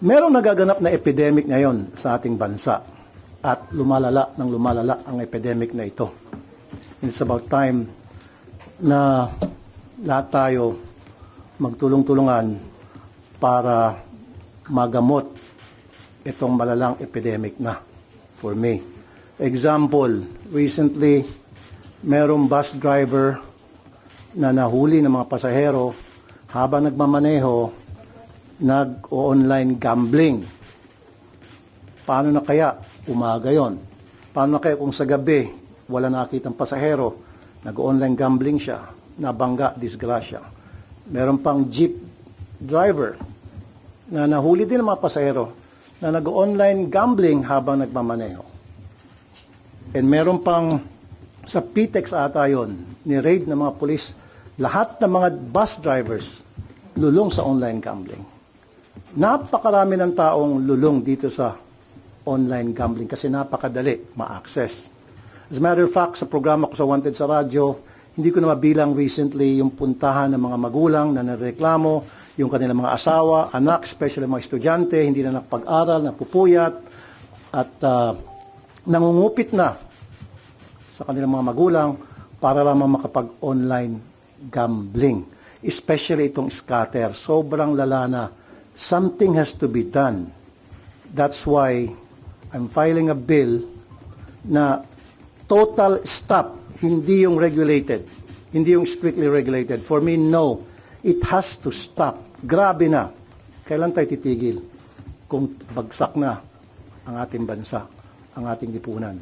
Merong nagaganap na epidemic ngayon sa ating bansa at lumalala ang epidemic na ito. It's about time na lahat tayo magtulong-tulungan para magamot itong malalang epidemic na for me. Example, recently, merong bus driver na nahuli ng mga pasahero habang nagmamaneho, nag-online gambling. Paano na kaya umaga yon? Paano na kaya kung sa gabi wala nakitang pasahero, nag-online gambling siya, nabangga, disgrasya. Meron pang jeep driver na nahuli din ng mga pasahero na nag-online gambling habang nagmamaneho. And meron pang sa PTEX ata yun, ni-raid ng mga pulis, lahat ng mga bus drivers lulong sa online gambling. Napakarami ng taong lulong dito sa online gambling kasi napakadali ma-access. As a matter of fact, sa programa ko sa Wanted sa radyo, hindi ko na mabilang recently yung puntahan ng mga magulang na nareklamo, yung kanilang mga asawa, anak, especially mga estudyante, hindi na nakapag-aral, napupuyat, at nangungupit na sa kanilang mga magulang para lamang makapag-online gambling. Especially itong scatter. Sobrang lala na. Something has to be done. That's why I'm filing a bill na total stop, hindi yung regulated, hindi yung strictly regulated. For me, no. It has to stop. Grabe na. Kailan tayo titigil kung bagsak na ang ating bansa, ang ating lipunan?